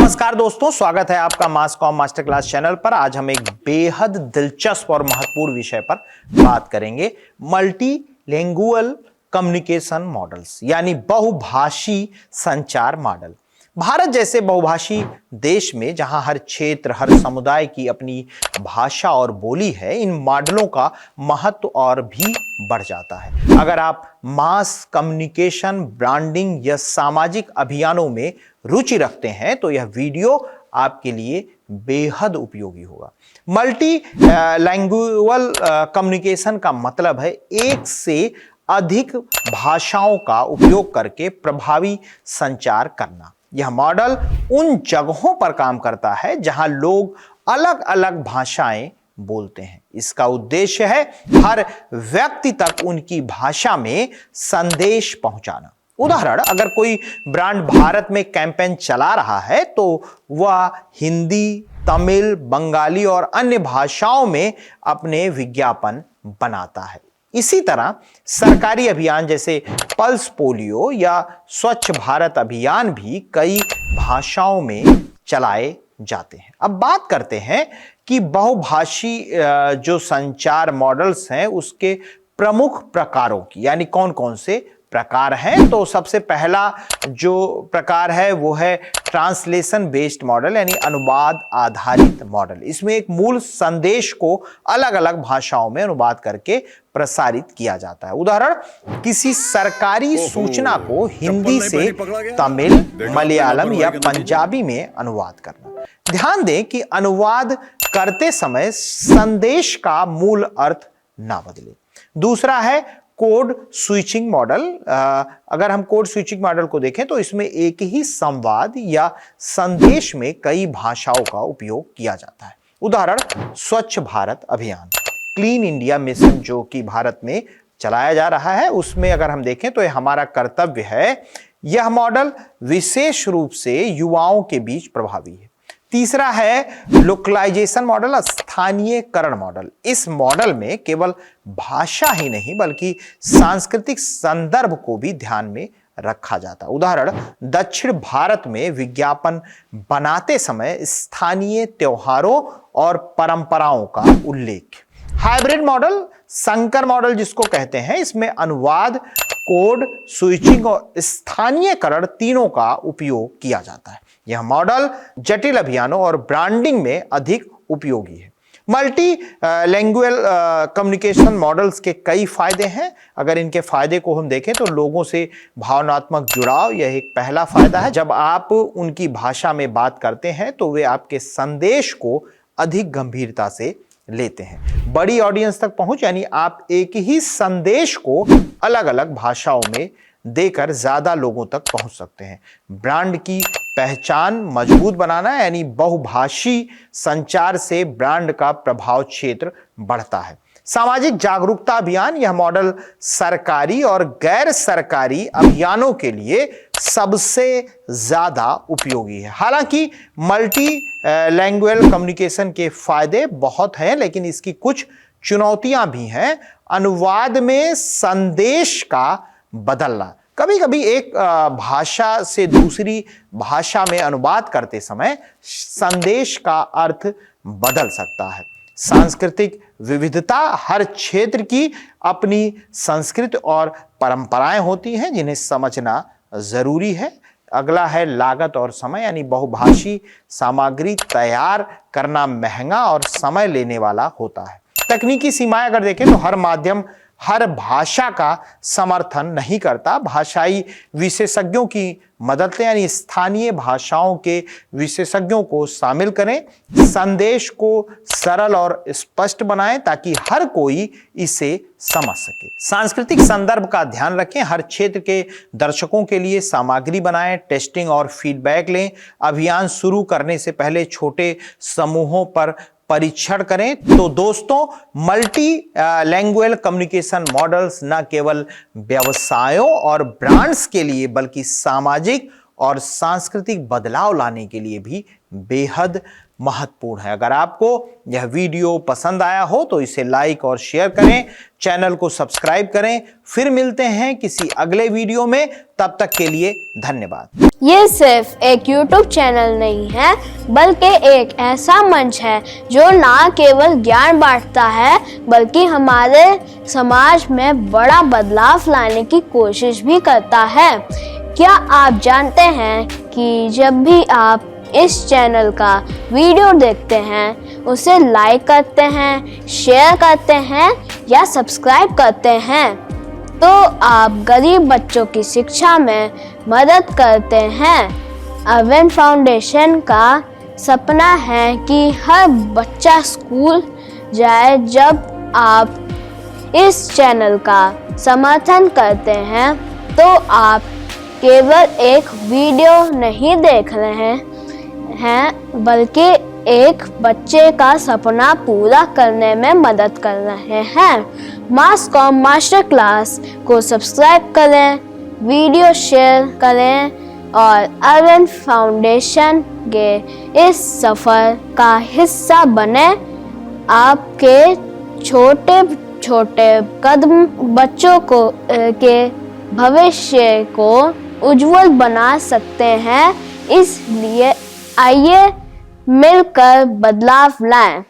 नमस्कार दोस्तों, स्वागत है आपका मास कॉम मास्टर क्लास चैनल पर। आज हम एक बेहद दिलचस्प और महत्वपूर्ण विषय पर बात करेंगे, मल्टीलिंगुअल कम्युनिकेशन मॉडल्स यानी बहुभाषी संचार मॉडल। भारत जैसे बहुभाषी देश में जहां हर क्षेत्र, हर समुदाय की अपनी भाषा और बोली है, इन मॉडलों का महत्व और भी बढ़ जाता है। अगर आप मास कम्युनिकेशन, ब्रांडिंग या सामाजिक अभियानों में रुचि रखते हैं तो यह वीडियो आपके लिए बेहद उपयोगी होगा। मल्टी लैंग्वेज कम्युनिकेशन का मतलब है एक से अधिक भाषाओं का उपयोग करके प्रभावी संचार करना। यह मॉडल उन जगहों पर काम करता है जहां लोग अलग अलग भाषाएं बोलते हैं। इसका उद्देश्य है हर व्यक्ति तक उनकी भाषा में संदेश पहुंचाना। उदाहरण, अगर कोई ब्रांड भारत में कैंपेन चला रहा है तो वह हिंदी, तमिल, बंगाली और अन्य भाषाओं में अपने विज्ञापन बनाता है। इसी तरह सरकारी अभियान जैसे पल्स पोलियो या स्वच्छ भारत अभियान भी कई भाषाओं में चलाए जाते हैं। अब बात करते हैं कि बहुभाषी जो संचार मॉडल्स हैं उसके प्रमुख प्रकारों की, यानी कौन कौन से प्रकार हैं। तो सबसे पहला जो प्रकार है वो है ट्रांसलेशन बेस्ड मॉडल यानी अनुवाद आधारित मॉडल। इसमें एक मूल संदेश को अलग अलग भाषाओं में अनुवाद करके प्रसारित किया जाता है। उदाहरण, किसी सरकारी सूचना को हिंदी से तमिल, मलयालम या पंजाबी में अनुवाद करना। ध्यान दें कि अनुवाद करते समय संदेश का मूल अर्थ ना बदले। दूसरा है कोड स्विचिंग मॉडल। अगर हम कोड स्विचिंग मॉडल को देखें तो इसमें एक ही संवाद या संदेश में कई भाषाओं का उपयोग किया जाता है। उदाहरण, स्वच्छ भारत अभियान, क्लीन इंडिया मिशन जो कि भारत में चलाया जा रहा है, उसमें अगर हम देखें तो यह हमारा कर्तव्य है। यह मॉडल विशेष रूप से युवाओं के बीच प्रभावी है। तीसरा है लोकलाइजेशन मॉडल, स्थानीयकरण मॉडल। इस मॉडल में केवल भाषा ही नहीं बल्कि सांस्कृतिक संदर्भ को भी ध्यान में रखा जाता है। उदाहरण, दक्षिण भारत में विज्ञापन बनाते समय स्थानीय त्योहारों और परंपराओं का उल्लेख। हाइब्रिड मॉडल, संकर मॉडल जिसको कहते हैं, इसमें अनुवाद, कोड स्विचिंग और स्थानीयकरण तीनों का उपयोग किया जाता है। यह मॉडल जटिल अभियानों और ब्रांडिंग में अधिक उपयोगी है। मल्टी लैंग्वेज कम्युनिकेशन मॉडल्स के कई फायदे हैं। अगर इनके फायदे को हम देखें तो लोगों से भावनात्मक जुड़ाव, यह एक पहला फायदा है। जब आप उनकी भाषा में बात करते हैं तो वे आपके संदेश को अधिक गंभीरता से लेते हैं। बड़ी ऑडियंस तक पहुंच, यानी आप एक ही संदेश को अलग अलग भाषाओं में देकर ज्यादा लोगों तक पहुंच सकते हैं। ब्रांड की पहचान मजबूत बनाना, यानी बहुभाषी संचार से ब्रांड का प्रभाव क्षेत्र बढ़ता है। सामाजिक जागरूकता अभियान, यह मॉडल सरकारी और गैर सरकारी अभियानों के लिए सबसे ज्यादा उपयोगी है। हालांकि मल्टी लैंग्वेज कम्युनिकेशन के फायदे बहुत हैं, लेकिन इसकी कुछ चुनौतियां भी हैं। अनुवाद में संदेश का बदलना, कभी कभी एक भाषा से दूसरी भाषा में अनुवाद करते समय संदेश का अर्थ बदल सकता है। सांस्कृतिक विविधता, हर क्षेत्र की अपनी संस्कृति और परंपराएं होती हैं जिन्हें समझना जरूरी है। अगला है लागत और समय, यानी बहुभाषी सामग्री तैयार करना महंगा और समय लेने वाला होता है। तकनीकी सीमाएं अगर देखें तो हर माध्यम हर भाषा का समर्थन नहीं करता। भाषाई विशेषज्ञों की मदद लें, यानी स्थानीय भाषाओं के विशेषज्ञों को शामिल करें। संदेश को सरल और स्पष्ट बनाएं ताकि हर कोई इसे समझ सके। सांस्कृतिक संदर्भ का ध्यान रखें, हर क्षेत्र के दर्शकों के लिए सामग्री बनाएं। टेस्टिंग और फीडबैक लें। अभियान शुरू करने से पहले छोटे समूहों पर परीक्षण करें। तो दोस्तों, मल्टी लैंग्वेज कम्युनिकेशन मॉडल्स न केवल व्यवसायों और ब्रांड्स के लिए बल्कि सामाजिक और सांस्कृतिक बदलाव लाने के लिए भी बेहद महत्वपूर्ण है। अगर आपको यह वीडियो पसंद आया हो तो इसे लाइक और शेयर करें, चैनल को सब्सक्राइब करें। फिर मिलते हैं किसी अगले वीडियो में, तब तक के लिए धन्यवाद। ये सिर्फ एक YouTube चैनल नहीं है, बल्कि एक ऐसा मंच है जो ना केवल ज्ञान बांटता है बल्कि हमारे समाज में बड़ा बदलाव लाने की कोशिश भी करता है। क्या आप जानते हैं कि जब भी आप इस चैनल का वीडियो देखते हैं, उसे लाइक करते हैं, शेयर करते हैं या सब्सक्राइब करते हैं, तो आप गरीब बच्चों की शिक्षा में मदद करते हैं। अरविंद फाउंडेशन का सपना है कि हर बच्चा स्कूल जाए। जब आप इस चैनल का समर्थन करते हैं तो आप केवल एक वीडियो नहीं देख रहे हैं बल्कि एक बच्चे का सपना पूरा करने में मदद कर रहे हैं। मास कॉम मास्टर क्लास को सब्सक्राइब करें, वीडियो शेयर करें और अरविंद फाउंडेशन के इस सफ़र का हिस्सा बने। आपके छोटे छोटे कदम बच्चों को के भविष्य को उज्जवल बना सकते हैं। इसलिए आइए मिलकर बदलाव लाएं।